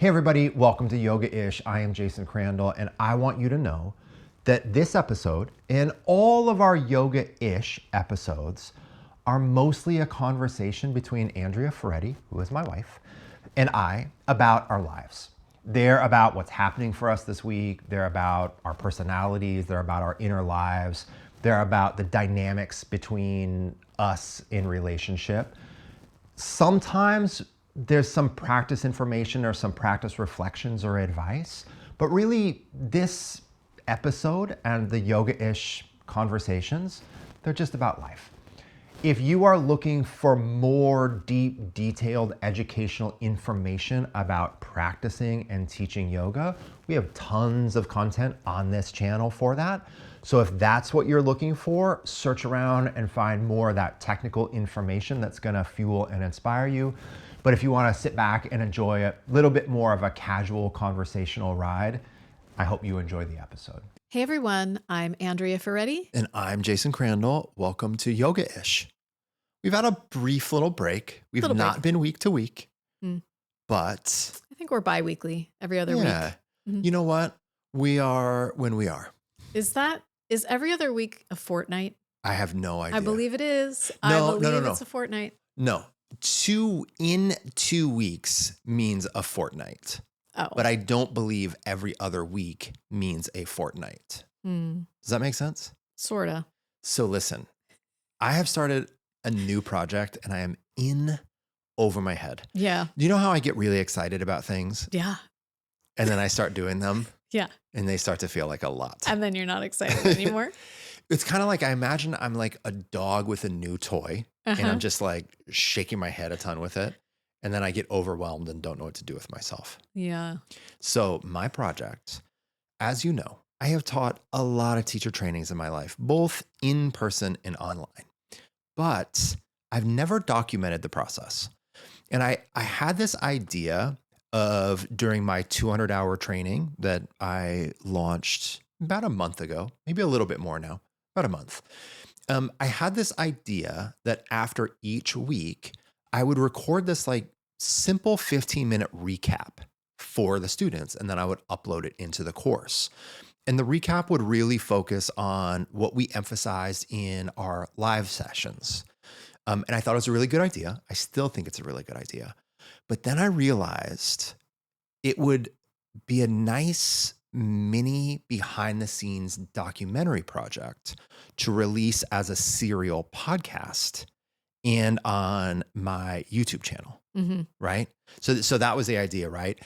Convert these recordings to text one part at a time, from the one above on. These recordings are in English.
Hey everybody, welcome to Yoga-ish. I am Jason Crandell, and I want you to know that this episode and all of our Yoga-ish episodes are mostly a conversation between Andrea Ferretti, who is my wife, and I about our lives. They're about what's happening for us this week. They're about our personalities. They're about our inner lives. They're about the dynamics between us in relationship. Sometimes there's some practice information or some practice reflections or advice, but really this episode and the yoga-ish conversations, they're just about life. If you are looking for more deep, detailed educational information about practicing and teaching yoga, we have tons of content on this channel for that. So if that's what you're looking for, search around and find more of that technical information that's gonna fuel and inspire you. But if you wanna sit back and enjoy a little bit more of a casual conversational ride, I hope you enjoy the episode. Hey everyone, I'm Andrea Ferretti. And I'm Jason Crandell. Welcome to Yoga-ish. We've had a brief little break. We've not been week to week, but I think we're bi-weekly, every other week. You know what? We are when we are. Is every other week a fortnight? I have no idea. I believe it is. No, I believe it's a fortnight. No. 2 weeks means a fortnight. Oh. But I don't believe every other week means a fortnight. Does that make sense? Sorta. So listen, I have started a new project and I am in over my head. Yeah. Do you know how I get really excited about things? Yeah. And then I start doing them. Yeah. And they start to feel like a lot. And then you're not excited anymore. It's kind of like, I imagine I'm like a dog with a new toy and I'm just like shaking my head a ton with it. And then I get overwhelmed and don't know what to do with myself. Yeah. So my project, as you know, I have taught a lot of teacher trainings in my life, both in person and online. But I've never documented the process. And I had this idea of during my 200-hour training that I launched about a month ago, maybe a little bit more now, about a month. I had this idea that after each week, I would record this like simple 15-minute recap for the students, and then I would upload it into the course. And the recap would really focus on what we emphasized in our live sessions. And I thought it was a really good idea. I still think it's a really good idea. But then I realized it would be a nice mini behind the scenes documentary project to release as a serial podcast and on my YouTube channel, right? So that was the idea, right?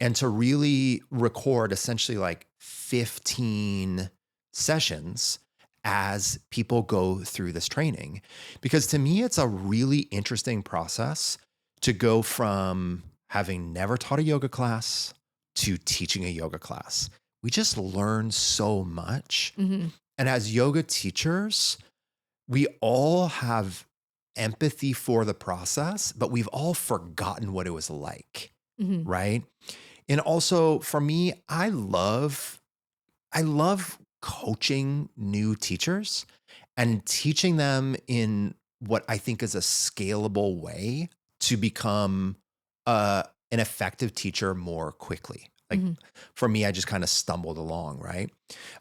And to really record essentially like 15 sessions as people go through this training. Because to me, it's a really interesting process to go from having never taught a yoga class to teaching a yoga class. We just learn so much. And as yoga teachers, we all have empathy for the process, but we've all forgotten what it was like, right? And also for me, I love coaching new teachers and teaching them in what I think is a scalable way to become an effective teacher more quickly. Like for me, I just kind of stumbled along, right?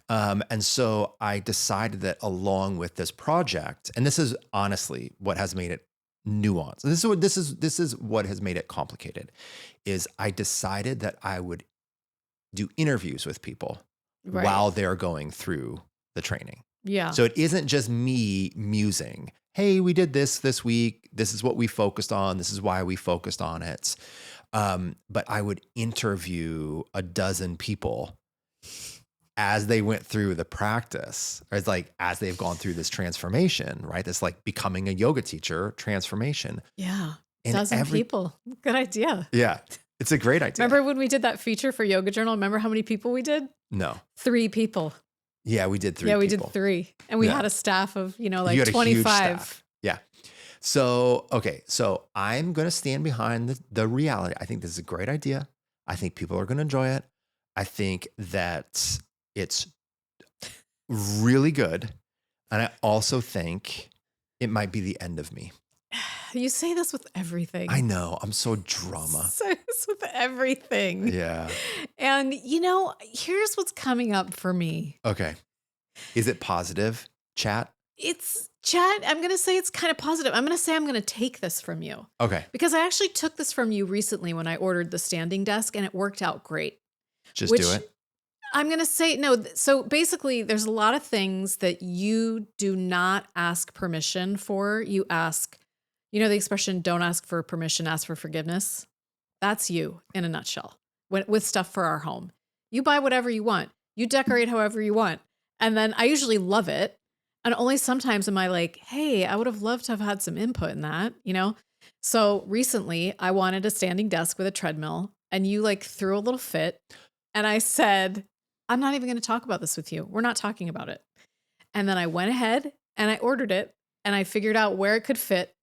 And so I decided that along with this project, and this is honestly what has made it nuanced. This is what has made it complicated, is I decided that I would do interviews with people while they're going through the training. Yeah. So it isn't just me musing, hey, we did this week. This is what we focused on. This is why we focused on it. But I would interview a dozen people as they went through the practice, or it's like as they've gone through this transformation, right? This like becoming a yoga teacher transformation. Yeah. And Dozen people. Good idea. Yeah. It's a great idea. Remember when we did that feature for Yoga Journal? Remember how many people we did? No. 3 people. Yeah, we did 3 Yeah, people. we did 3. And we had a staff of, like You had a 25. huge staff. Yeah. So, okay. So I'm going to stand behind the reality. I think this is a great idea. I think people are going to enjoy it. I think that it's really good. And I also think it might be the end of me. You say this with everything. I know. I'm so drama. Say this with everything. Yeah. And here's what's coming up for me. Okay. Is it positive, chat? It's chat. I'm going to say it's kind of positive. I'm going to say I'm going to take this from you. Okay. Because I actually took this from you recently when I ordered the standing desk and it worked out great. Just do it. I'm going to say no. So basically, there's a lot of things that you do not ask permission for. You ask, the expression, don't ask for permission, ask for forgiveness. That's you in a nutshell with stuff for our home. You buy whatever you want. You decorate however you want. And then I usually love it. And only sometimes am I like, hey, I would have loved to have had some input in that, So recently I wanted a standing desk with a treadmill and you threw a little fit. And I said, I'm not even going to talk about this with you. We're not talking about it. And then I went ahead and I ordered it and I figured out where it could fit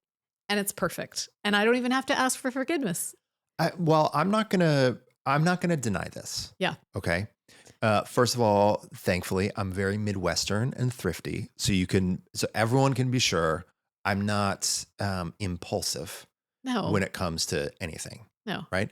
and it's perfect. And I don't even have to ask for forgiveness. I'm not going to deny this. Yeah. Okay. First of all, thankfully, I'm very Midwestern and thrifty. So everyone can be sure I'm not impulsive when it comes to anything. No. Right.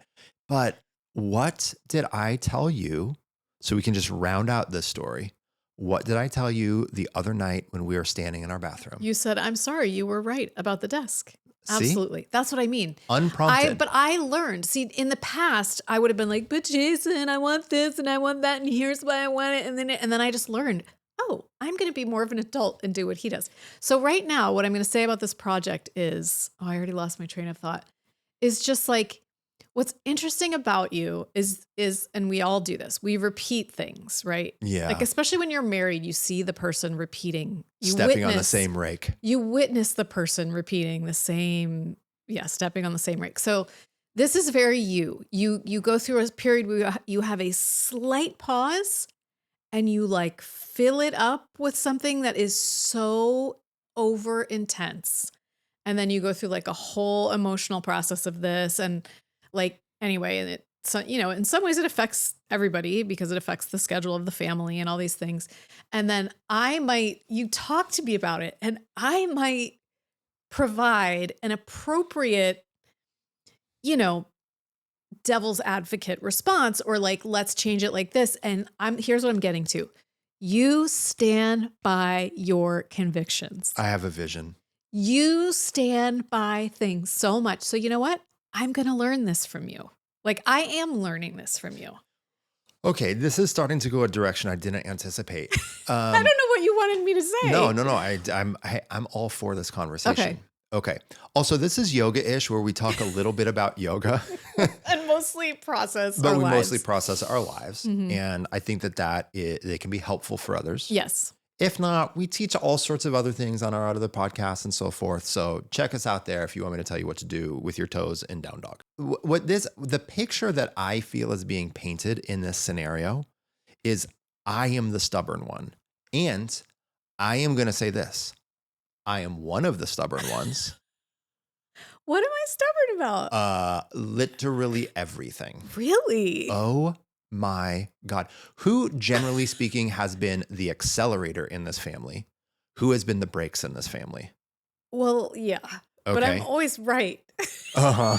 But what did I tell you? So we can just round out this story. What did I tell you the other night when we were standing in our bathroom? You said, I'm sorry, you were right about the desk. See? Absolutely. That's what I mean. Unprompted. But I learned, in the past, I would have been like, but Jason, I want this and I want that. And here's why I want it. And then I just learned, I'm going to be more of an adult and do what he does. So right now, what I'm going to say about this project is, I already lost my train of thought, is just what's interesting about you is, and we all do this, we repeat things, right? Yeah. Especially when you're married, you see the person repeating. Stepping on the same rake. You witness the person repeating the same, stepping on the same rake. So this is very you. You go through a period where you have a slight pause and you fill it up with something that is so over intense. And then you go through a whole emotional process of this and anyway, and so, in some ways it affects everybody because it affects the schedule of the family and all these things. And then you talk to me about it and I might provide an appropriate, devil's advocate response or let's change it like this. And here's what I'm getting to. You stand by your convictions. I have a vision. You stand by things so much. So you know what? I'm going to learn this from you. I am learning this from you. Okay, this is starting to go a direction I didn't anticipate. I don't know what you wanted me to say. No. I'm all for this conversation. Okay. Also, this is yoga-ish where we talk a little bit about yoga. And mostly process but our we lives. mostly process our lives. Mm-hmm. And I think they can be helpful for others. Yes. If not, we teach all sorts of other things on our other podcasts and so forth. So check us out there if you want me to tell you what to do with your toes in down dog. The picture that I feel is being painted in this scenario is I am the stubborn one. And I am going to say this. I am one of the stubborn ones. What am I stubborn about? Literally everything. Really? Oh my God. Who, generally speaking, has been the accelerator in this family? Who has been the brakes in this family? Well, yeah. Okay. But I'm always right. Uh-huh.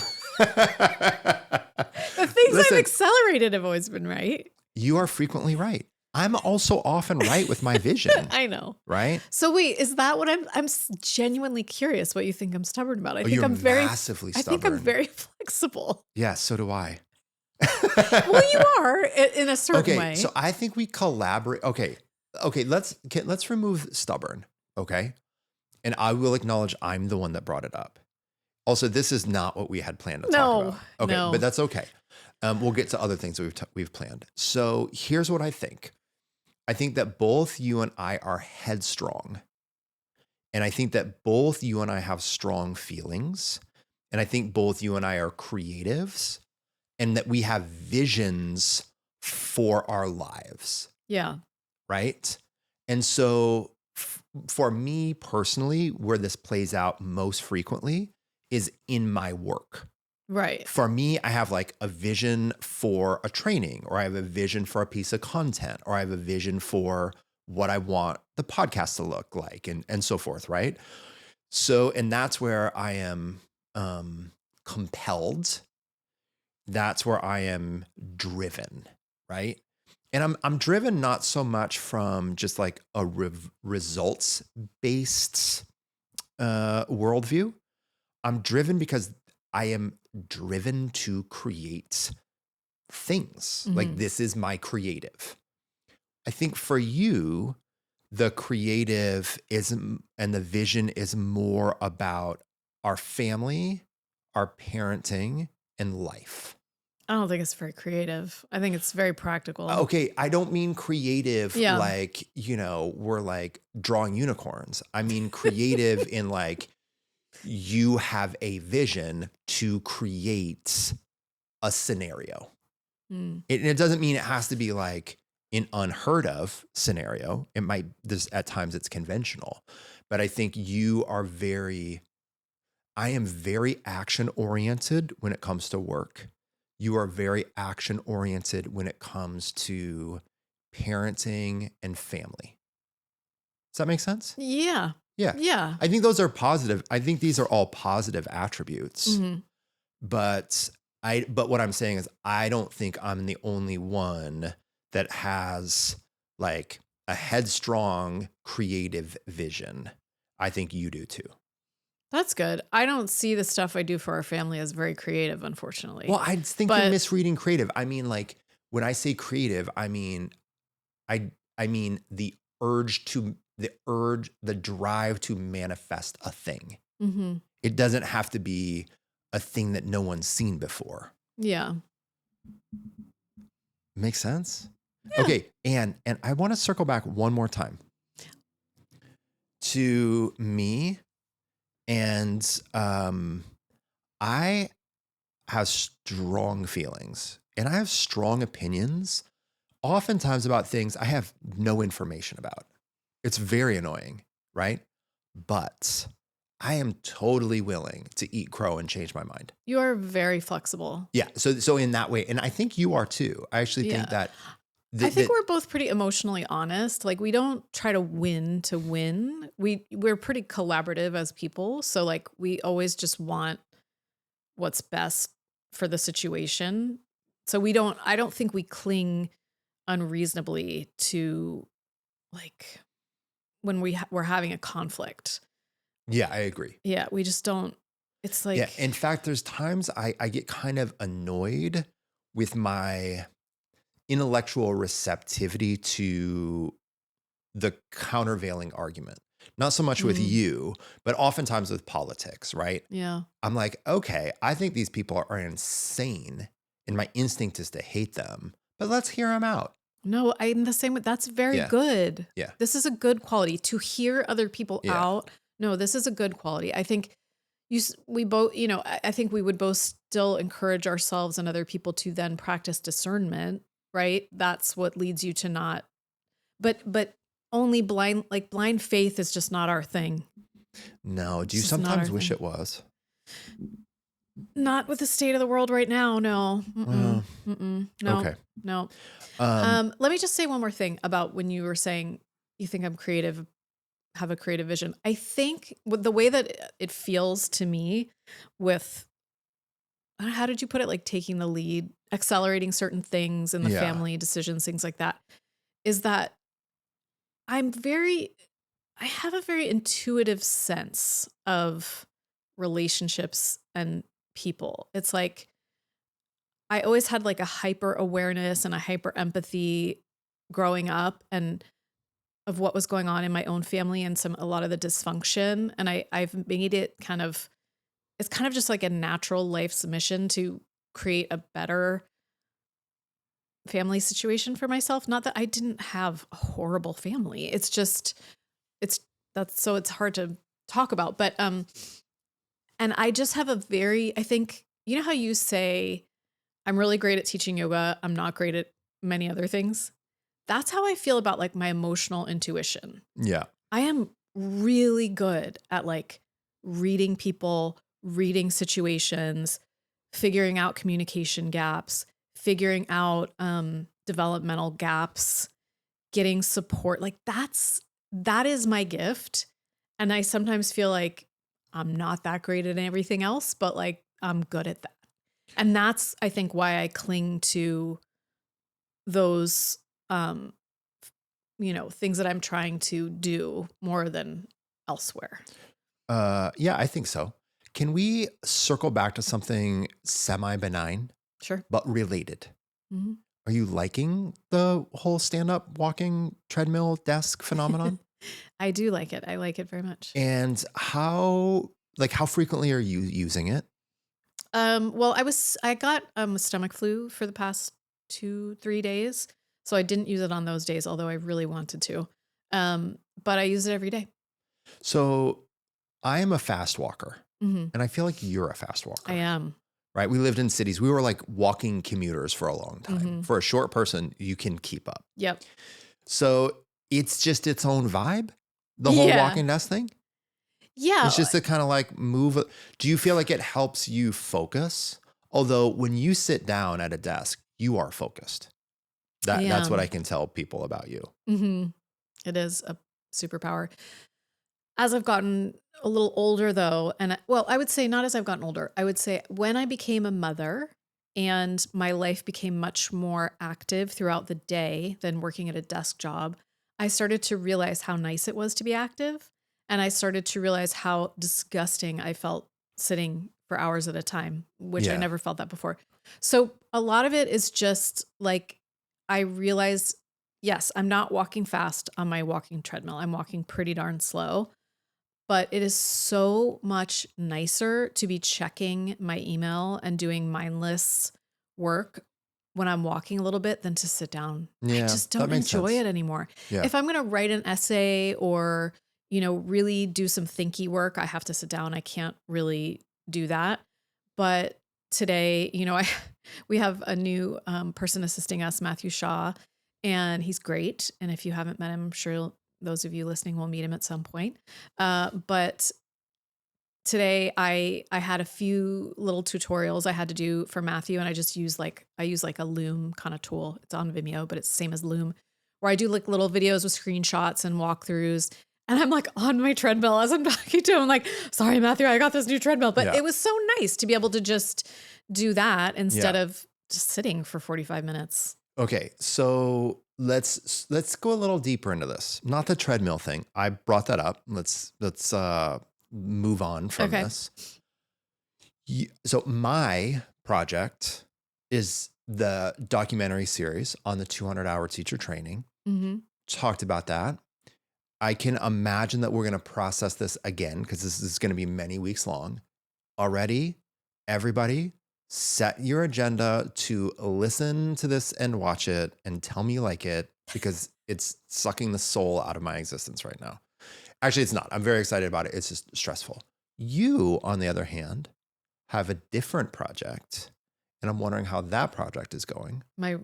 The things I've accelerated have always been right. You are frequently right. I'm also often right with my vision. I know. Right? So wait, is that what I'm genuinely curious what you think I'm stubborn about. I think I'm very massively stubborn. I think I'm very flexible. Yeah, so do I. Well, you are in a certain way. So I think we collaborate. Okay, let's remove stubborn. Okay, and I will acknowledge I'm the one that brought it up. Also, this is not what we had planned to talk about. Okay, no. But that's okay. We'll get to other things that we've planned. So here's what I think. I think that both you and I are headstrong, and I think that both you and I have strong feelings, and I think both you and I are creatives. And that we have visions for our lives. Yeah. Right? And so for me personally, where this plays out most frequently is in my work. Right. For me, I have a vision for a training, or I have a vision for a piece of content, or I have a vision for what I want the podcast to look like and so forth, right? So, and that's where I am compelled. That's where I am driven, right? And I'm driven not so much from just like a results based worldview. I'm driven because I am driven to create things. Like this is my creative. I think for you, the creative is and the vision is more about our family, our parenting, and life. I don't think it's very creative. I think it's very practical. Okay, I don't mean creative Yeah. like, we're like drawing unicorns. I mean creative in like you have a vision to create a scenario. It doesn't mean it has to be like an unheard of scenario. It might, at times it's conventional, but I think I am very action oriented when it comes to work. You are very action oriented when it comes to parenting and family. Does that make sense? Yeah. Yeah. Yeah. I think those are positive. I think these are all positive attributes. But what I'm saying is I don't think I'm the only one that has like a headstrong creative vision. I think you do too. That's good. I don't see the stuff I do for our family as very creative, unfortunately. Well, I think you're misreading creative. I mean, like when I say creative, I mean the drive to manifest a thing. It doesn't have to be a thing that no one's seen before. Yeah. Makes sense? Yeah. Okay. And I want to circle back one more time to me. And I have strong feelings and I have strong opinions, oftentimes about things I have no information about. It's very annoying, right? But I am totally willing to eat crow and change my mind. You are very flexible. Yeah. So in that way, and I think you are too. I actually think that. I think we're both pretty emotionally honest. Like we don't try to win to win. We're pretty collaborative as people. So like we always just want what's best for the situation. So I don't think we cling unreasonably to like when we're having a conflict. Yeah, I agree. Yeah, we just don't. It's like, yeah. In fact, there's times I get kind of annoyed with my intellectual receptivity to the countervailing argument. Not so much with you, but oftentimes with politics, right? Yeah. I'm like, okay, I think these people are insane and my instinct is to hate them, but let's hear them out. No, I'm the same. That's very good. Yeah. This is a good quality to hear other people out. No, this is a good quality. I think we both, I think we would both still encourage ourselves and other people to then practice discernment, right? That's what leads you to not, but only blind faith is just not our thing. No. Do you sometimes wish it was? Not with the state of the world right now. No. No. Okay. No. Let me just say one more thing about when you were saying you think I'm creative, have a creative vision. I think with the way that it feels to me with, how did you put it? Like taking the lead, accelerating certain things in the family decisions, things like that, is that I have a very intuitive sense of relationships and people. It's like, I always had like a hyper awareness and a hyper empathy growing up and of what was going on in my own family and a lot of the dysfunction. And I've made it it's kind of just like a natural life submission to create a better family situation for myself. Not that I didn't have a horrible family. It's just, it's hard to talk about, but, and I just have I think, you know how you say, I'm really great at teaching yoga. I'm not great at many other things. That's how I feel about like my emotional intuition. Yeah. I am really good at like reading people, reading situations, figuring out communication gaps, figuring out developmental gaps, getting support. Like that is my gift. And I sometimes feel like I'm not that great at everything else, but like I'm good at that. And that's, I think, why I cling to those, things that I'm trying to do more than elsewhere. Yeah, I think so. Can we circle back to something semi-benign Sure. but related? hmm Are you liking the whole stand-up walking treadmill desk phenomenon? I do like it. I like it very much. And how frequently are you using it? Well, I got stomach flu for the past 2-3 days, so I didn't use it on those days, although I really wanted to. But I use it every day. So I am a fast walker, hmm and I feel like you're a fast I walker, am. right? We lived in cities. We were like walking commuters for a long time. hmm For a short person, you can keep up. Yep. So it's just its own vibe, the whole Yeah. walking desk thing. Yeah. It's just to kind of like move. Do you feel like it helps you focus? Although when you sit down at a desk, you are focused. That's what I can tell people about you. hmm It is a superpower. As I've gotten a little older, though, I would say not as I've gotten older. I would say when I became a mother and my life became much more active throughout the day than working at a desk job, I started to realize how nice it was to be active. And I started to realize how disgusting I felt sitting for hours at a time, which I Yeah. never felt that before. So a lot of it is just like I realize, yes, I'm not walking fast on my walking treadmill. I'm walking pretty darn slow. But it is so much nicer to be checking my email and doing mindless work when I'm walking a little bit than to sit down. I Yeah, just that don't makes enjoy sense. it anymore. Yeah. If I'm going to write an essay or, really do some thinky work, I have to sit down. I can't really do that. But today, we have a new person assisting us, Matthew Shaw, and he's great. And if you haven't met him, I'm sure those of you listening will meet him at some point. But today I had a few little tutorials I had to do for Matthew, and I use like a Loom kind of tool. It's on Vimeo, but it's the same as Loom, where I do like little videos with screenshots and walkthroughs. And I'm like on my treadmill as I'm talking to him, I'm like, sorry, Matthew, I got this new treadmill. But Yeah. it was so nice to be able to just do that instead Yeah. of just sitting for 45 minutes. Okay, so let's go a little deeper into this. Not the treadmill thing. I brought that up. Let's move on from Okay. this. So my project is the documentary series on the 200-hour teacher training. Mm-hmm. Talked about that. I can imagine that we're going to process this again because this is going to be many weeks long. Already, everybody, set your agenda to listen to this and watch it and tell me you like it because it's sucking the soul out of my existence right now. Actually, it's not. I'm very excited about it. It's just stressful. You, on the other hand, have a different project, and I'm wondering how that project is going. My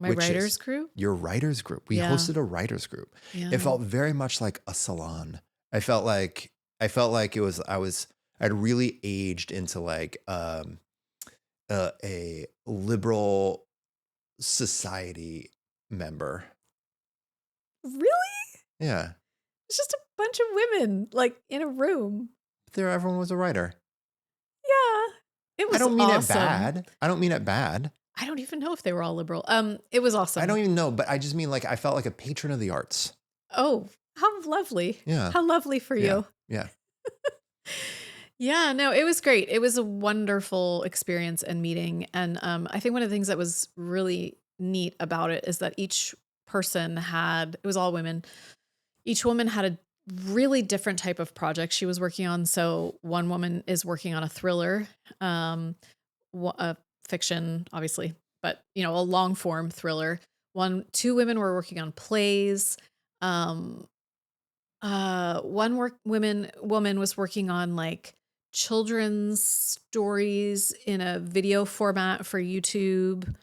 Which writers is crew. Your writers group. We Yeah. hosted a writers group. Yeah. It felt very much like a salon. I felt like it was I'd really aged into like a liberal society member. Really? Yeah. It's just a bunch of women like in a room. Everyone was a writer. Yeah. It was I don't mean awesome. it bad. I don't mean it bad. I don't even know if they were all liberal. It was awesome. I don't even know, but I just mean like I felt like a patron of the arts. Oh, how lovely. Yeah. How lovely for you. Yeah. Yeah, no, it was great. It was a wonderful experience and meeting. And I think one of the things that was really neat about it is that each person it was all women. Each woman had a really different type of project she was working on. So one woman is working on a thriller, a fiction, obviously, but a long form thriller. Two women were working on plays. One woman was working on like children's stories in a video format for YouTube.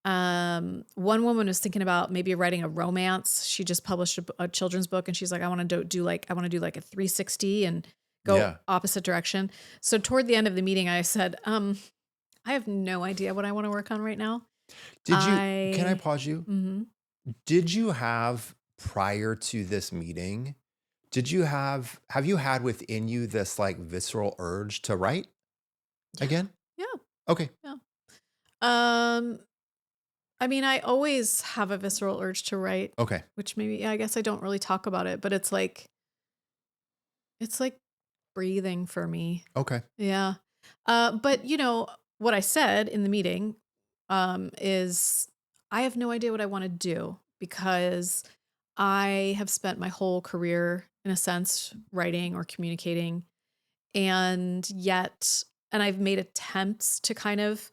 One woman was thinking about maybe writing a romance. She just published a children's book, and she's like, I want to do like a 360 and go opposite direction. So toward the end of the meeting, I said, I have no idea what I want to work on right now. Can I pause you? Mm-hmm. Did you have, prior to this meeting, have you had within you this like visceral urge to write again? Yeah. Okay. Yeah. Um, I mean, I always have a visceral urge to write, Okay. which maybe I guess I don't really talk about it, but it's like breathing for me. Okay. Yeah. But what I said in the meeting is I have no idea what I want to do because I have spent my whole career, in a sense, writing or communicating, and I've made attempts to kind of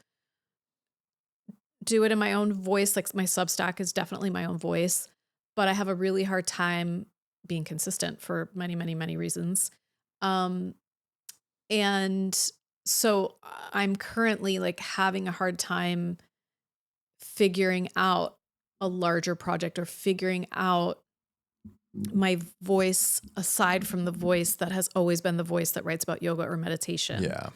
do it in my own voice. Like my Substack is definitely my own voice, but I have a really hard time being consistent for many, many, many reasons. Um, and so I'm currently like having a hard time figuring out a larger project or figuring out my voice aside from the voice that has always been the voice that writes about yoga or meditation. Yeah.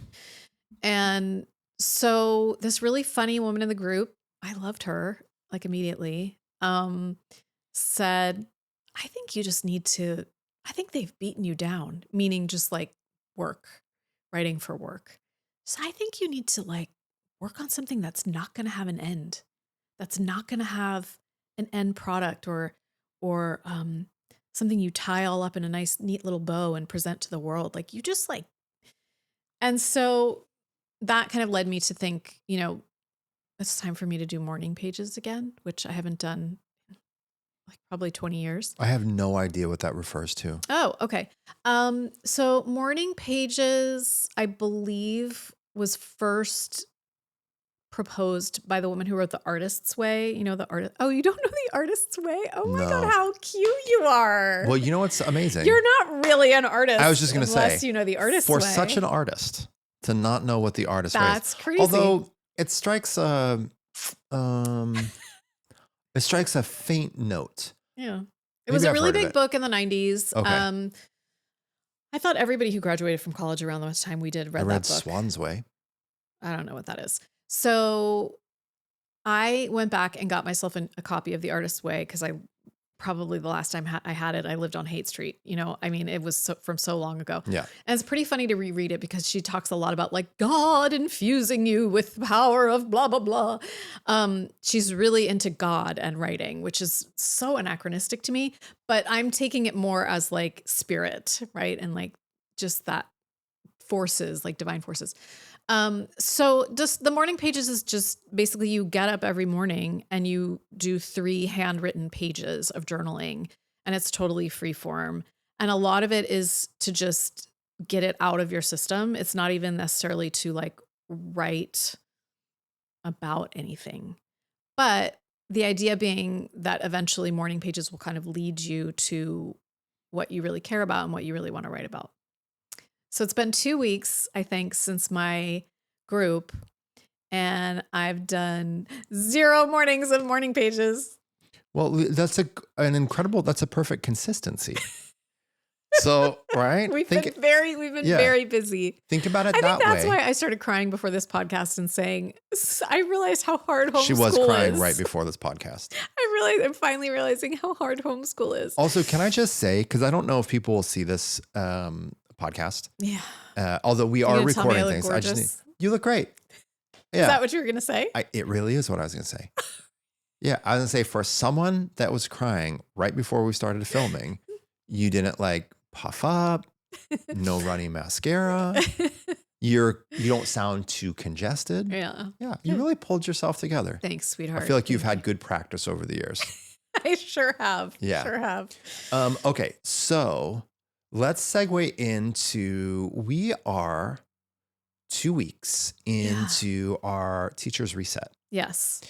And so this really funny woman in the group, I loved her like immediately, said, I think they've beaten you down, meaning just like work, writing for work. So I think you need to like work on something that's not going to have an end, that's not going to have an end product or something you tie all up in a nice, neat little bow and present to the world. Like you just like, and so that kind of led me to think, it's time for me to do morning pages again, which I haven't done in like probably 20 years. I have no idea what that refers to. Oh, okay. So morning pages, I believe, was first proposed by the woman who wrote The Artist's Way. The artist. Oh, you don't know The Artist's Way? Oh my God, No. how cute you are. Well, you know what's amazing? You're not really an artist. I was just going to say, unless you know The Artist's for Way. such an artist to not know what the artist way is. That's crazy. Although it strikes a faint note. Yeah. It Maybe was a I've really heard of big it. book in the 90s. Okay. I thought everybody who graduated from college around the time we did I read read that book. Swan's Way. I don't know what that is. So I went back and got myself a copy of The Artist's Way because probably the last time I had it, I lived on Haight Street. It was from so long ago. Yeah. And it's pretty funny to reread it because she talks a lot about like God infusing you with the power of blah, blah, blah. She's really into God and writing, which is so anachronistic to me, but I'm taking it more as like spirit, right? And like just that forces, like divine forces. So just the morning pages is just basically you get up every morning and you do 3 handwritten pages of journaling, and it's totally free form. And a lot of it is to just get it out of your system. It's not even necessarily to like write about anything, but the idea being that eventually morning pages will kind of lead you to what you really care about and what you really want to write about. So it's been 2 weeks, I think, since my group, and I've done 0 mornings of morning pages. Well, that's a perfect consistency. So, right? We've been very busy. Think about it I that think that's way. why I started crying before this podcast and saying, I realized how hard homeschool is. She was crying right before this podcast. I'm finally realizing how hard homeschool is. Also, can I just say, because I don't know if people will see this podcast. Yeah. Although we are recording things. Gorgeous? You look great. Yeah. Is that what you were going to say? It really is what I was going to say. Yeah. I was going to say, for someone that was crying right before we started filming, you didn't like puff up, no runny mascara. You don't sound too congested. Yeah. Yeah. You really pulled yourself together. Thanks, sweetheart. I feel like you've had good practice over the years. I sure have. Yeah. Sure have. Okay. So let's segue into, we are 2 weeks into our teacher's reset. Yes.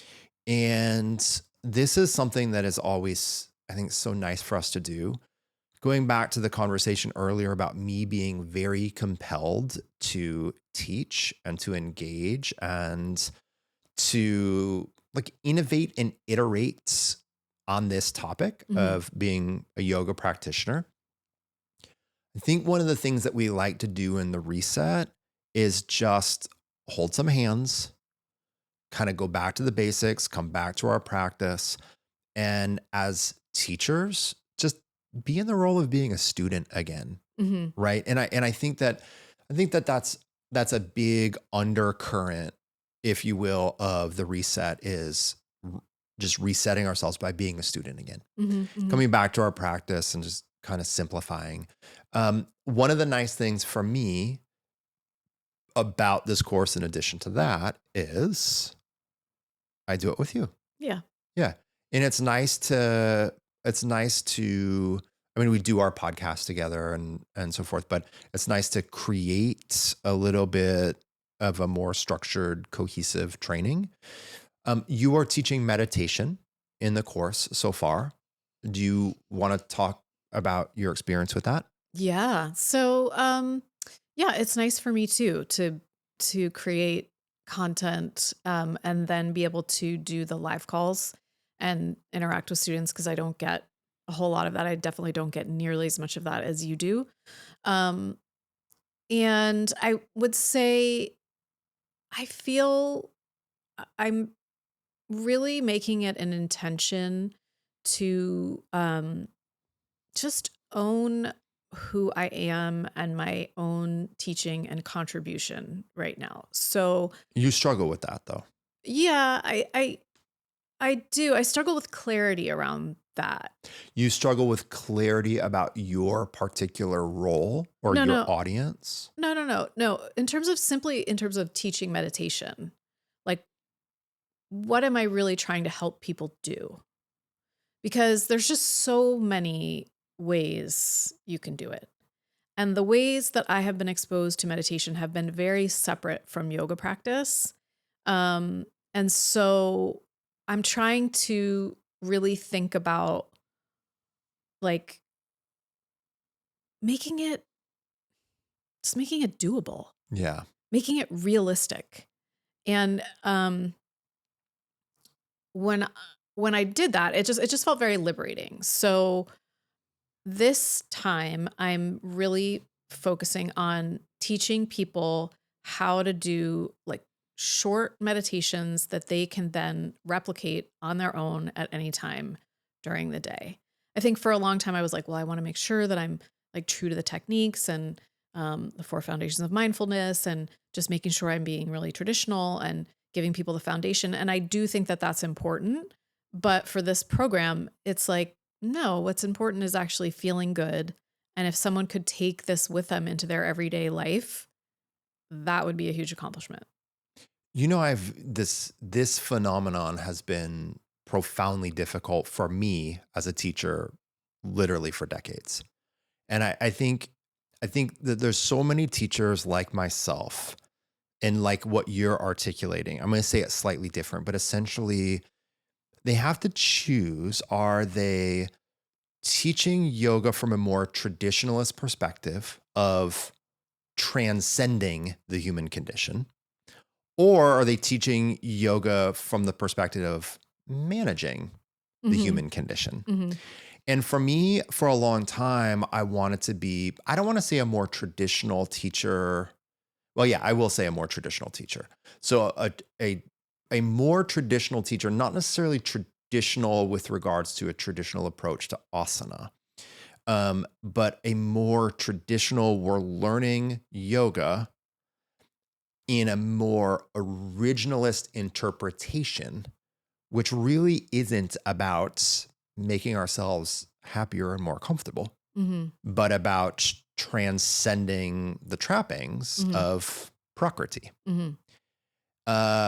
And this is something that is always, I think, so nice for us to do. Going back to the conversation earlier about me being very compelled to teach and to engage and to like innovate and iterate on this topic of being a yoga practitioner. I think one of the things that we like to do in the reset is just hold some hands, kind of go back to the basics, come back to our practice. And as teachers, just be in the role of being a student again. Mm-hmm. Right. And I think that that's a big undercurrent, if you will, of the reset is just resetting ourselves by being a student again. Mm-hmm. Coming back to our practice and just kind of simplifying. One of the nice things for me about this course, in addition to that, is I do it with you. Yeah. Yeah. And it's nice to, I mean, we do our podcast together and so forth, but it's nice to create a little bit of a more structured, cohesive training. You are teaching meditation in the course so far. Do you want to talk about your experience with that? Yeah. So, yeah, it's nice for me too to create content and then be able to do the live calls and interact with students because I don't get a whole lot of that. I definitely don't get nearly as much of that as you do. Um, and I would say I feel I'm really making it an intention to just own who I am and my own teaching and contribution right now. So You struggle with that though. yeah, I do. I struggle with clarity around that. You struggle with clarity about your particular role or No, your no, audience. no. In terms of teaching meditation, like what am I really trying to help people do? Because there's just so many ways you can do it. And the ways that I have been exposed to meditation have been very separate from yoga practice. And so I'm trying to really think about like making it, just making it doable, Yeah. making it realistic. And when when I did that, it just felt very liberating. So this time I'm really focusing on teaching people how to do like short meditations that they can then replicate on their own at any time during the day. I think for a long time I was like, well, I want to make sure that I'm like true to the techniques and the 4 foundations of mindfulness and just making sure I'm being really traditional and giving people the foundation. And I do think that that's important. But for this program, it's like, no, what's important is actually feeling good. And if someone could take this with them into their everyday life, that would be a huge accomplishment. You know, this phenomenon has been profoundly difficult for me as a teacher, literally for decades. And I think that there's so many teachers like myself and like what you're articulating. I'm going to say it slightly different, but essentially they have to choose, are they teaching yoga from a more traditionalist perspective of transcending the human condition? Or are they teaching yoga from the perspective of managing the human condition? Mm-hmm. And for me, for a long time, I wanted to be, I don't want to say a more traditional teacher. Well, yeah, I will say a more traditional teacher. So a more traditional teacher, not necessarily traditional with regards to a traditional approach to asana, but a more traditional, we're learning yoga in a more originalist interpretation, which really isn't about making ourselves happier and more comfortable, but about transcending the trappings of Prakriti. And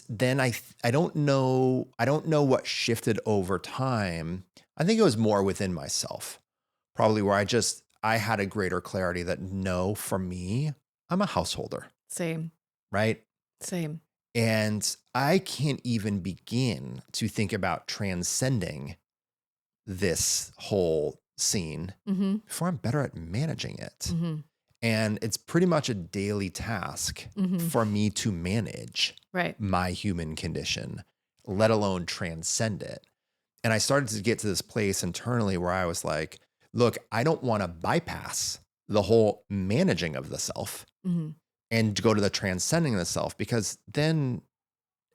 then I don't know what shifted over time. I think it was more within myself, probably where I had a greater clarity that no, for me, I'm a householder. Same. Right? Same. And I can't even begin to think about transcending this whole scene before I'm better at managing it. And it's pretty much a daily task for me to manage my human condition, let alone transcend it. And I started to get to this place internally where I was like, look, I don't want to bypass the whole managing of the self and go to the transcending of the self, because then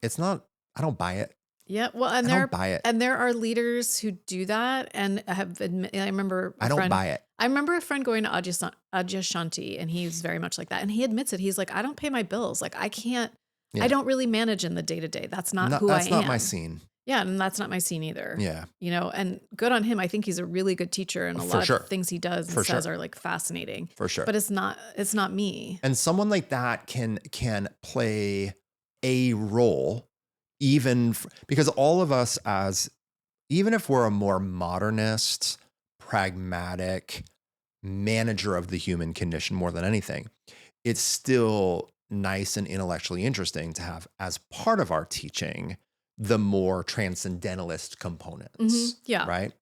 it's not, I don't buy it. Yeah. Well, and I don't buy it. there are leaders who do that and I remember I don't buy it. I remember a friend going to Adyashanti and he's very much like that. And he admits it. He's like, I don't pay my bills. Like I can't, Yeah. I don't really manage in the day to day. That's not who I am. That's not my scene. Yeah. And that's not my scene either. Yeah. You know, and good on him. I think he's a really good teacher and a lot sure. of things he does and For says sure. are like fascinating. For sure. But it's not me. And someone like that can play a role because all of us even if we're a more modernist, pragmatic manager of the human condition more than anything, it's still nice and intellectually interesting to have as part of our teaching the more transcendentalist components. Yeah. Right.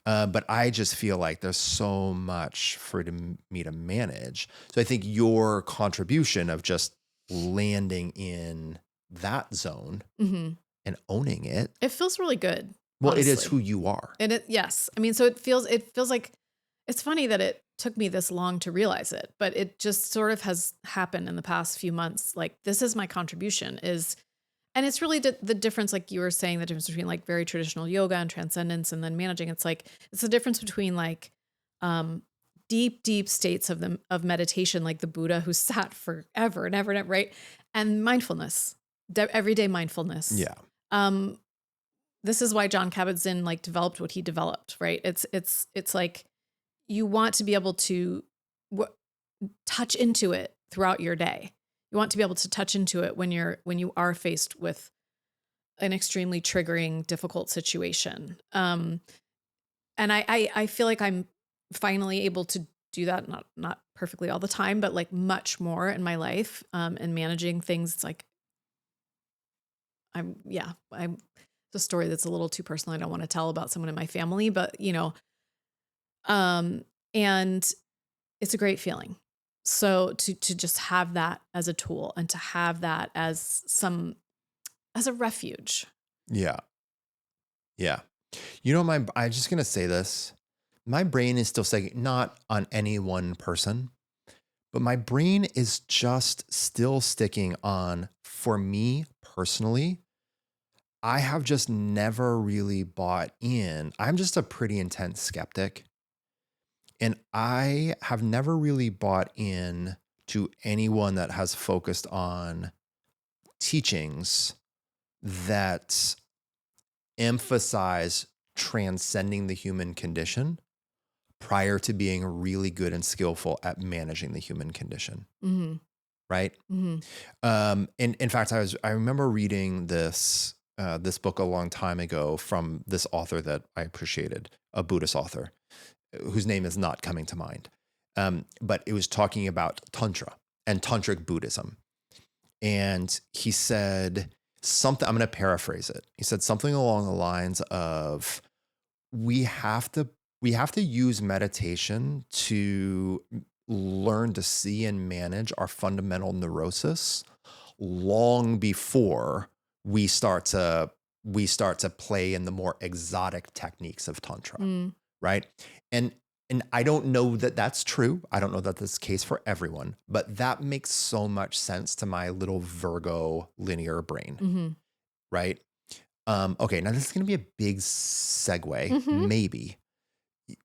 But I just feel like there's so much for me to manage. So I think your contribution of just landing in that zone and owning it. It feels really good. Well, honestly. it is who you are. And yes. I mean, so it feels like it's funny that it took me this long to realize it, but it just sort of has happened in the past few months. Like this is my contribution and it's really the difference, like you were saying, the difference between like very traditional yoga and transcendence and then managing. It's like, it's the difference between like deep states of meditation, like the Buddha who sat forever and ever, right? And mindfulness, everyday mindfulness. Yeah. This is why John Kabat-Zinn like developed what he developed, right? It's like you want to be able to touch into it throughout your day. You want to be able to touch into it when you are faced with an extremely triggering, difficult situation. And I feel like I'm finally able to do that, not perfectly all the time, but like much more in my life, and managing things. It's like I'm it's a story that's a little too personal. I don't want to tell about someone in my family, but you know, and it's a great feeling. So to just have that as a tool and to have that as a refuge. Yeah. Yeah. You know, I'm just going to say this. My brain is still saying, not on any one person, but my brain is just still sticking on, for me personally, I have just never really bought in. I'm just a pretty intense skeptic. And I have never really bought in to anyone that has focused on teachings that emphasize transcending the human condition prior to being really good and skillful at managing the human condition. Mm-hmm. Right. Mm-hmm. And in fact, I remember reading this book a long time ago from this author that I appreciated, a Buddhist author, whose name is not coming to mind. But it was talking about Tantra and Tantric Buddhism. And he said something, I'm going to paraphrase it. He said something along the lines of, we have to use meditation to learn to see and manage our fundamental neurosis long before we start to play in the more exotic techniques of Tantra. Right. And I don't know that that's true. I don't know that that's the case for everyone, but that makes so much sense to my little Virgo linear brain. Right. Okay. Now this is going to be a big segue, maybe.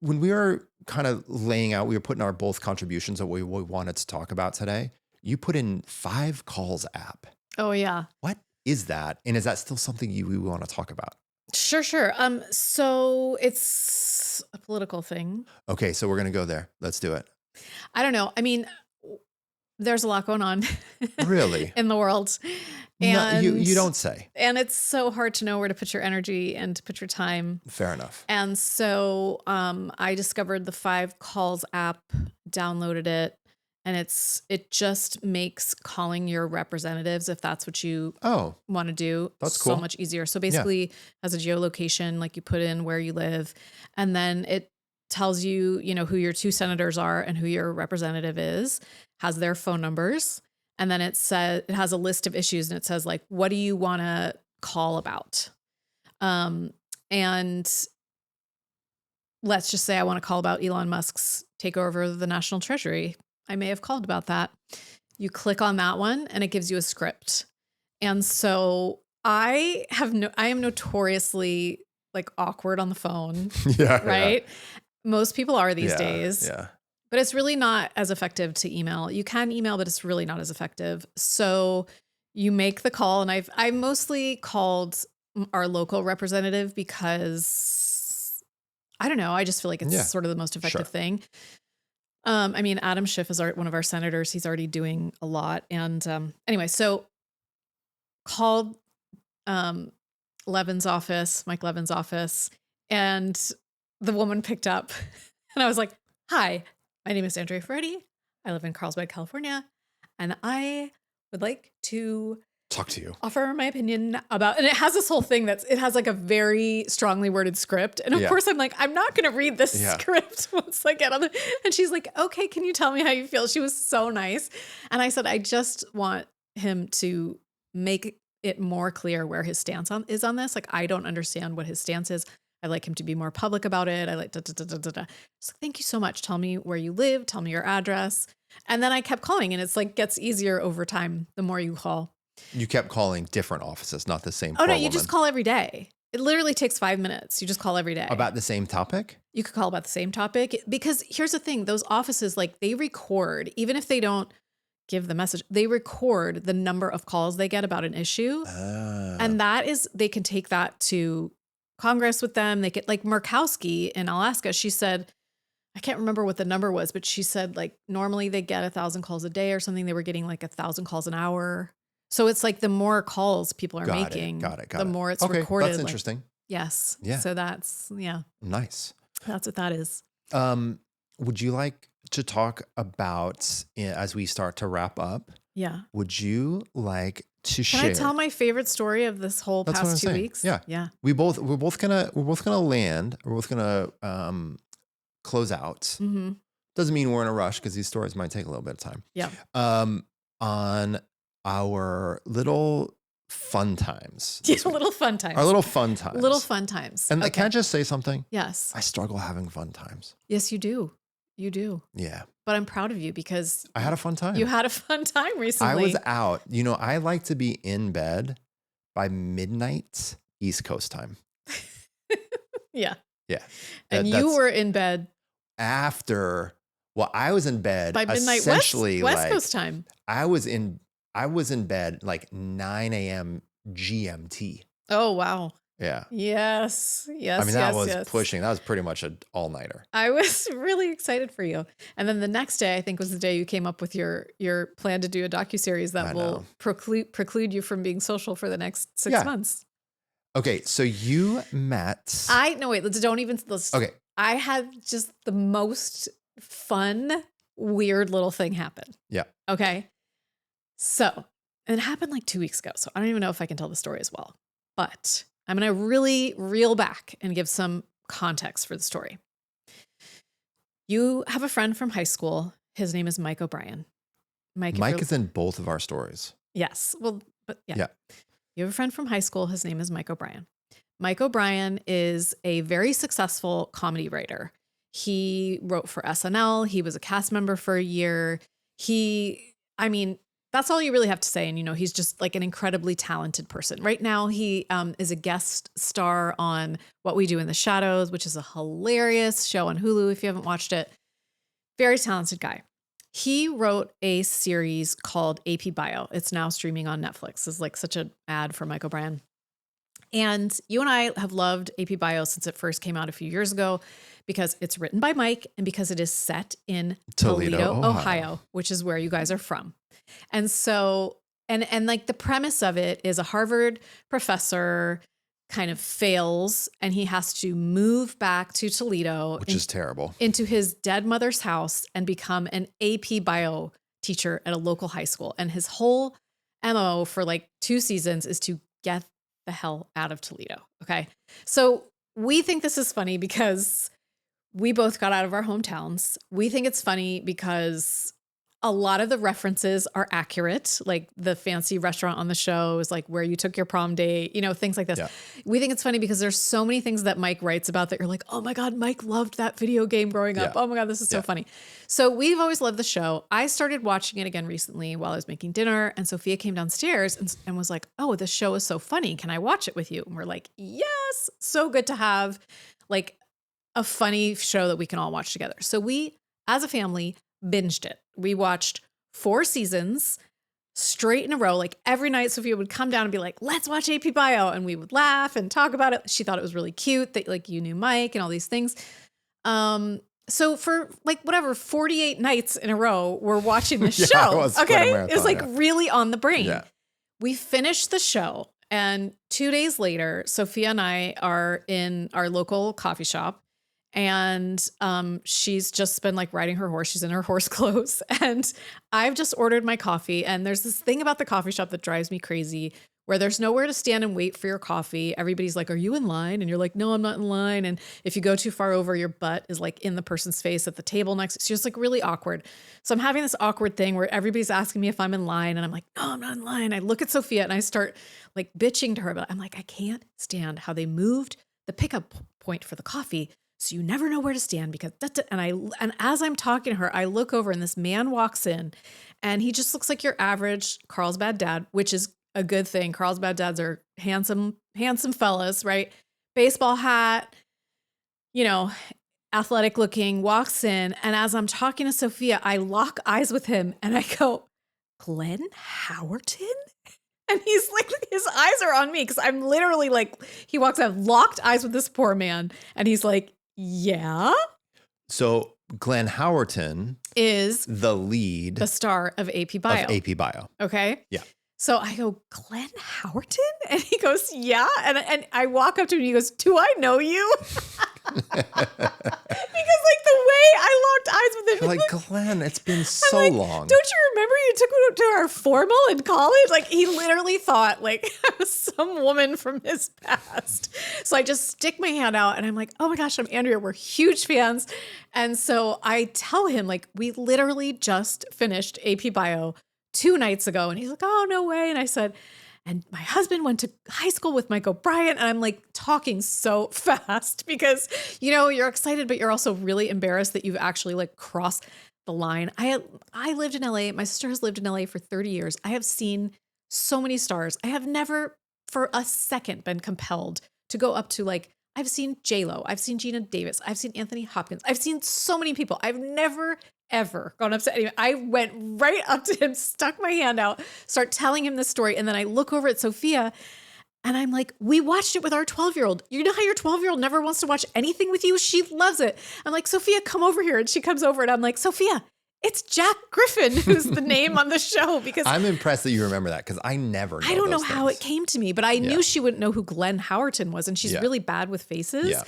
When we were kind of laying out, we were putting our both contributions of what we wanted to talk about today. You put in 5 calls app. Oh yeah. What is that? And is that still something we want to talk about? Sure. So it's a political thing. Okay, so we're going to go there. Let's do it. I don't know. I mean, there's a lot going on Really? in the world. And No, you don't say. And it's so hard to know where to put your energy and to put your time. Fair enough. And so I discovered the 5 Calls app, downloaded it, and it just makes calling your representatives, if that's what you want to do, that's so cool. much easier. So basically has a geolocation, like you put in where you live, and then it tells you, who your 2 senators are and who your representative is, has their phone numbers. And then it has a list of issues and it says like, what do you want to call about? And let's just say I want to call about Elon Musk's takeover of the national treasury. I may have called about that. You click on that one and it gives you a script. And so I am notoriously like awkward on the phone, Yeah. right? Most people are these days. Yeah. But it's really not as effective to email. You can email, but it's really not as effective. So you make the call, and I mostly called our local representative because I don't know. I just feel like it's sort of the most effective thing. I mean, Adam Schiff is one of our senators. He's already doing a lot. And anyway, so called Levin's office, Mike Levin's office, and the woman picked up, and I was like, "Hi, my name is Andrea Ferretti. I live in Carlsbad, California, and I would like to talk to you, offer my opinion about," and it has this whole thing it has like a very strongly worded script. And of course I'm like, I'm not going to read this script once I get on and she's like, "Okay, can you tell me how you feel?" She was so nice. And I said, I just want him to make it more clear where his stance is on this. Like, I don't understand what his stance is. I'd like him to be more public about it. I like da, da, da, da, da, da. She's like, "Thank you so much. Tell me where you live. Tell me your address." And then I kept calling, and it's like gets easier over time the more you call. You kept calling different offices, not the same. Oh no, you just call every day. It literally takes 5 minutes. You just call every day. About the same topic? You could call about the same topic, because here's the thing. Those offices, like, they record, even if they don't give the message, they record the number of calls they get about an issue. And they can take that to Congress with them. They get, like, Murkowski in Alaska. She said, I can't remember what the number was, but she said, like, normally they get 1,000 calls a day or something. They were getting like 1,000 calls an hour. So it's like the more calls people are making, the more it's recorded. That's interesting. Yes. Yeah. So that's, nice. That's what that is. Would you like to talk about, as we start to wrap up? Yeah. Would you like to share? Can I tell my favorite story of this whole past 2 weeks? Yeah. Yeah. We're both gonna land. We're both gonna close out. Mm-hmm. Doesn't mean we're in a rush, because these stories might take a little bit of time. Yeah. On our little fun times. Yeah, little fun times. Our little fun times. Little fun times. And can I just say something? Yes. I struggle having fun times. Yes, you do. You do. Yeah. But I'm proud of you, because I had a fun time. You had a fun time recently. I was out. I like to be in bed by midnight East Coast time. Yeah. Yeah. And you were in bed after. Well, I was in bed by midnight essentially West Coast time. I was in bed like 9 a.m. GMT. Oh, wow. Yeah. Yes. Yes. I mean, that was pushing. That was pretty much an all-nighter. I was really excited for you. And then the next day, I think, was the day you came up with your plan to do a docuseries that will preclude you from being social for the next 6 months. Okay. So you met. Okay. I had just the most fun, weird little thing happen. Yeah. Okay. So, and it happened like 2 weeks ago. So I don't even know if I can tell the story as well, but I'm going to really reel back and give some context for the story. You have a friend from high school. His name is Mike O'Brien. Mike is in both of our stories. Yes. Well, but yeah. You have a friend from high school. His name is Mike O'Brien. Mike O'Brien is a very successful comedy writer. He wrote for SNL. He was a cast member for a year. That's all you really have to say. And, he's just like an incredibly talented person. Right now, he is a guest star on What We Do in the Shadows, which is a hilarious show on Hulu if you haven't watched it. Very talented guy. He wrote a series called AP Bio. It's now streaming on Netflix. It's like such an ad for Mike O'Brien. And you and I have loved AP Bio since it first came out a few years ago, because it's written by Mike and because it is set in Toledo, Ohio, which is where you guys are from. And so, and like the premise of it is a Harvard professor kind of fails, and he has to move back to Toledo, which is terrible, into his dead mother's house and become an AP Bio teacher at a local high school. And his whole MO for like 2 seasons is to get the hell out of Toledo. Okay. So we think this is funny because we both got out of our hometowns. We think it's funny because a lot of the references are accurate. Like the fancy restaurant on the show is like where you took your prom date, things like this. Yeah. We think it's funny because there's so many things that Mike writes about that you're like, oh my God, Mike loved that video game growing up. Yeah. Oh my God, this is so funny. So we've always loved the show. I started watching it again recently while I was making dinner, and Sophia came downstairs and was like, oh, this show is so funny. Can I watch it with you? And we're like, yes, so good to have like a funny show that we can all watch together. So we, as a family, binged it. We watched 4 seasons straight in a row. Like every night, Sophia would come down and be like, let's watch AP Bio. And we would laugh and talk about it. She thought it was really cute that like you knew Mike and all these things. So for like whatever, 48 nights in a row, we're watching the show. It was quite a marathon, it was like really on the brain. Yeah. We finished the show. And 2 days later, Sophia and I are in our local coffee shop. And she's just been like riding her horse. She's in her horse clothes. And I've just ordered my coffee. And there's this thing about the coffee shop that drives me crazy where there's nowhere to stand and wait for your coffee. Everybody's like, are you in line? And you're like, no, I'm not in line. And if you go too far over, your butt is like in the person's face at the table next. It's just like really awkward. So I'm having this awkward thing where everybody's asking me if I'm in line. And I'm like, no, I'm not in line. I look at Sophia and I start like bitching to her. But I'm like, I can't stand how they moved the pickup point for the coffee. So you never know where to stand because and as I'm talking to her, I look over and this man walks in and he just looks like your average Carlsbad dad, which is a good thing. Carlsbad dads are handsome fellas, right? Baseball hat, athletic looking, walks in. And as I'm talking to Sophia, I lock eyes with him and I go, Glenn Howerton? And he's like, his eyes are on me because I'm literally like, he walks out, locked eyes with this poor man. And he's like, yeah. So Glenn Howerton Is the lead, the star of AP Bio. Of AP Bio. Okay. Yeah. So I go, Glenn Howerton? And he goes, yeah. And I walk up to him and he goes, do I know you? Because like the way I locked eyes with him. You're like, Glenn, it's been so long. Don't you remember you took me to our formal in college? Like he literally thought like I was some woman from his past. So I just stick my hand out and I'm like, oh my gosh, I'm Andrea. We're huge fans. And so I tell him like, we literally just finished AP Bio 2 nights ago. And he's like, oh, no way. And I said, and my husband went to high school with Mike O'Brien. And I'm like talking so fast because, you're excited, but you're also really embarrassed that you've actually like crossed the line. I lived in LA. My sister has lived in LA for 30 years. I have seen so many stars. I have never for a second been compelled to go up to like, I've seen J-Lo. I've seen Gina Davis. I've seen Anthony Hopkins. I've seen so many people. I've never ever gone up to anyone. I went right up to him, stuck my hand out, start telling him this story. And then I look over at Sophia and I'm like, we watched it with our 12-year-old. You know how your 12-year-old never wants to watch anything with you? She loves it. I'm like, Sophia, come over here. And she comes over and I'm like, Sophia, it's Jack Griffin, who's the name on the show. Because I'm impressed that you remember that because I never know I don't know those how things. it came to me, but I knew she wouldn't know who Glenn Howerton was. And she's really bad with faces. Yeah.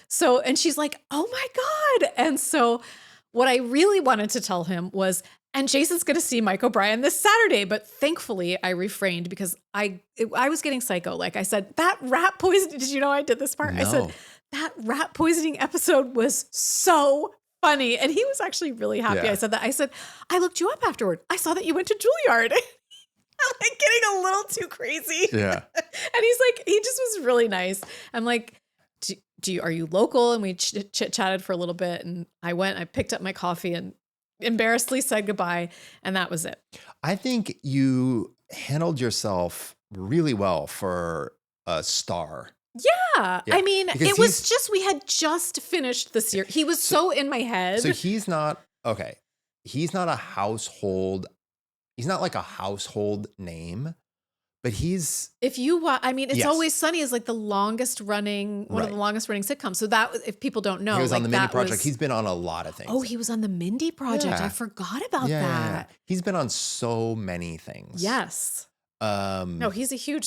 So, and she's like, oh my God. And so what I really wanted to tell him was, and Jason's going to see Mike O'Brien this Saturday, but thankfully I refrained because I was getting psycho. Like I said, that rat poisoning, did you know I did this part? No. I said, that rat poisoning episode was so funny. And he was actually really happy. Yeah. I said that. I said, I looked you up afterward. I saw that you went to Juilliard. I'm like getting a little too crazy. Yeah. And he's like, he just was really nice. I'm like, are you local? And we chit-chatted for a little bit. And I picked up my coffee and embarrassedly said goodbye. And that was it. I think you handled yourself really well for a star. Yeah. I mean, Because it was just, we had just finished this year. He was so in my head. So he's not a household, he's not like a household name, but he's. If you it's Yes. Always Sunny is like the longest running, one of the longest running sitcoms. So that, if people don't know, He was like on the Mindy Project. He's been on a lot of things. Oh, he was on the Mindy Project. Yeah. I forgot about Yeah. that. He's been on so many things. Yes. No, he's a huge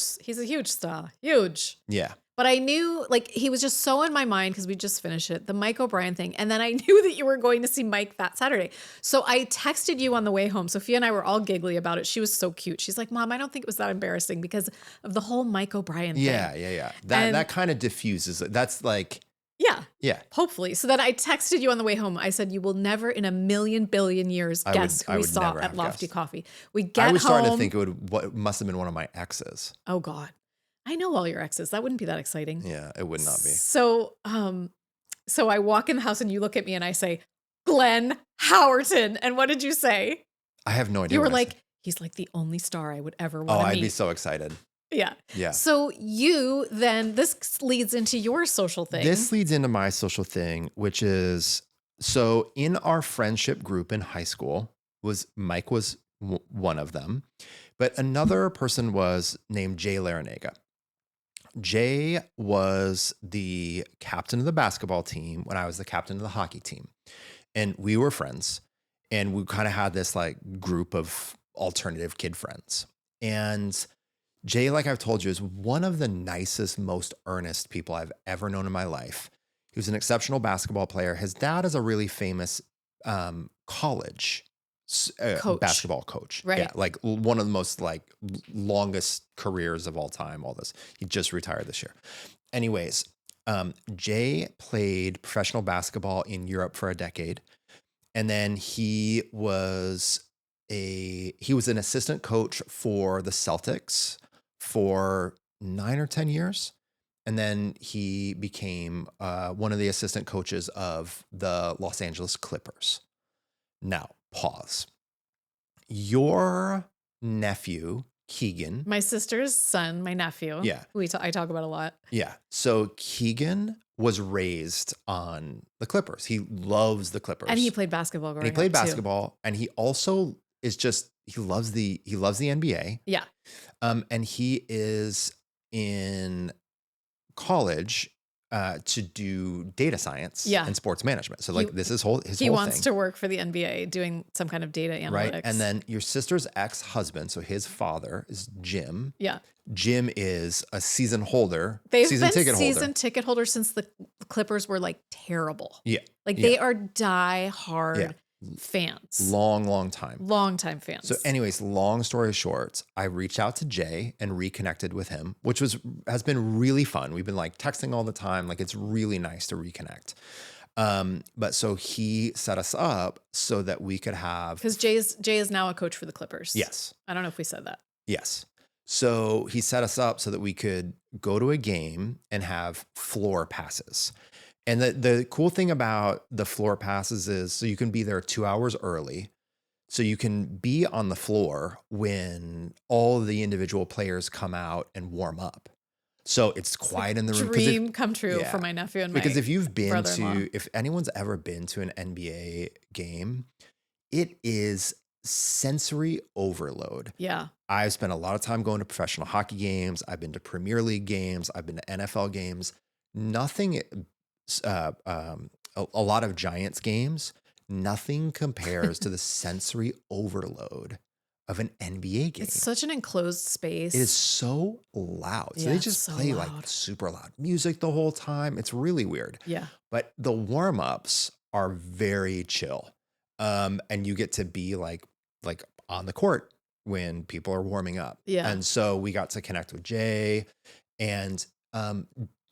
star. Huge. Yeah. But I knew, like, he was just so in my mind because we just finished it, the Mike O'Brien thing. And then I knew that you were going to see Mike that Saturday. So I texted you on the way home. Sophia and I were all giggly about it. She was so cute. She's like, Mom, I don't think it was that embarrassing because of the whole Mike O'Brien thing. Yeah. That kind of diffuses it. That's like, Yeah. Yeah. Hopefully. So then I texted you on the way home. I said, you will never in a million billion years guess who I we would saw never at have Lofty guessed. Coffee. We get I was home. starting to think it must have been one of my exes. Oh God. I know all your exes. That wouldn't be that exciting. Yeah, it would not be. So I walk in the house and you look at me and I say, Glenn Howerton. And what did you say? I have no idea. You were what I like, said. he's like the only star I would ever Oh, want to I'd meet. be so excited. Yeah. Yeah. So you then, this leads into your social thing. This leads into my social thing, which is, so in our friendship group in high school, Mike was one of them, but another person was named Jay Larinaga. Jay was the captain of the basketball team when I was the captain of the hockey team. And we were friends. And we kind of had this like group of alternative kid friends. And Jay, like I've told you, is one of the nicest, most earnest people I've ever known in my life. He was an exceptional basketball player. His dad is a really famous college basketball coach. Right. Yeah, like one of the most like longest careers of all time, all this. He just retired this year. Anyways, Jay played professional basketball in Europe for a decade. And then he was an assistant coach for the Celtics for 9 or 10 years. And then he became one of the assistant coaches of the Los Angeles Clippers. Now, pause. Your nephew, Keegan. My sister's son, my nephew. Yeah. Who I talk about a lot. Yeah. So Keegan was raised on the Clippers. He loves the Clippers. And he played basketball growing up. And he played too. basketball. And he also is just, he loves the NBA. Yeah. And he is in college to do data science and sports management. So like this is his whole thing. He wants to work for the NBA doing some kind of data analytics. Right. And then your sister's ex-husband, so his father is Jim. Yeah. Jim is a season holder. They've season been ticket season holder. ticket holders since the Clippers were like terrible. Yeah. Like they are die-hard fans. Long time. Long time fans. So anyways, long story short, I reached out to Jay and reconnected with him, which has been really fun. We've been like texting all the time. Like it's really nice to reconnect. But so he set us up so that we could have. Because Jay is now a coach for the Clippers. Yes. I don't know if we said that. Yes. So he set us up so that we could go to a game and have floor passes. And the cool thing about the floor passes is so you can be there 2 hours early. So you can be on the floor when all the individual players come out and warm up. So it's quiet in the room. Dream come true for my nephew and my Because if you've been brother-in-law. if anyone's ever been to an NBA game, it is sensory overload. Yeah. I've spent a lot of time going to professional hockey games. I've been to Premier League games. I've been to NFL games. Nothing, a lot of Giants games, nothing compares to the sensory overload of an NBA game. It's such an enclosed space. It is so loud. So they just play like super loud music the whole time. It's really weird. Yeah. But the warm-ups are very chill. And you get to be like on the court when people are warming up. Yeah. And so we got to connect with Jay. And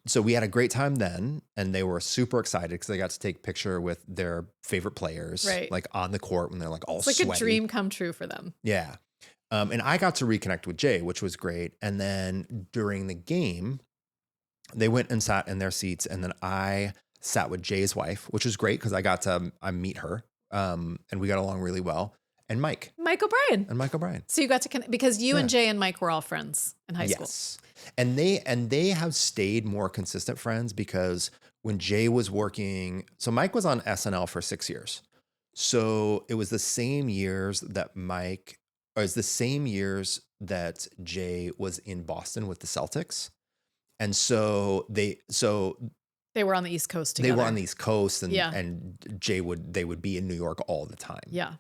so we had a great time then. And they were super excited because they got to take a picture with their favorite players. Right. Like on the court when they're like all it's like sweaty. a dream come true for them. Yeah. And I got to reconnect with Jay, which was great. And then during the game, they went and sat in their seats. And then I sat with Jay's wife, which was great because I got to meet her. And we got along really well. And Mike O'Brien. So you got to connect because you and Jay and Mike were all friends in high school. Yes. And they have stayed more consistent friends because when Jay was working, so Mike was on SNL for 6 years. So it was the same years that Jay was in Boston with the Celtics. And so they were on the East Coast together. They were on the East Coast and Jay they would be in New York all the time. Yeah.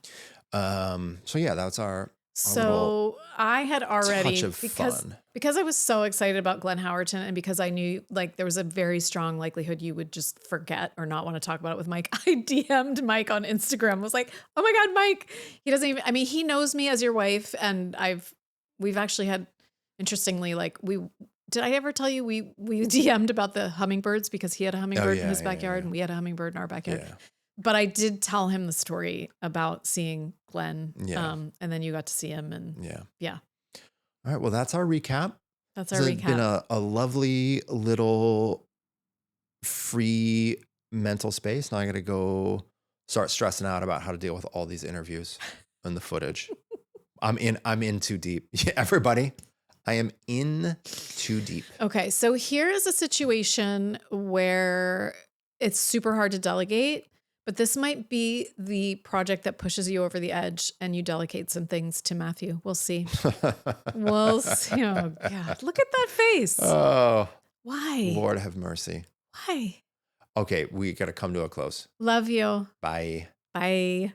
So yeah, that's our So I had already, touch of fun. because I was so excited about Glenn Howerton and because I knew like there was a very strong likelihood you would just forget or not want to talk about it with Mike. I DM'd Mike on Instagram, was like, oh my God, Mike, he doesn't even, I mean, he knows me as your wife and we've actually had, interestingly, like did I ever tell you we DM'd about the hummingbirds because he had a hummingbird in his backyard and we had a hummingbird in our backyard. Yeah. But I did tell him the story about seeing Glenn. Yeah. And then you got to see him and yeah. All right. Well, that's our recap. That's our It's been recap. a lovely little free mental space. Now I got to go start stressing out about how to deal with all these interviews and the footage. I'm in too deep. Yeah, everybody, I am in too deep. Okay. So here is a situation where it's super hard to delegate, but this might be the project that pushes you over the edge and you delegate some things to Matthew. We'll see. We'll see. Oh, God. Look at that face. Oh, Why? Lord have mercy. Why? Okay, we got to come to a close. Love you. Bye. Bye.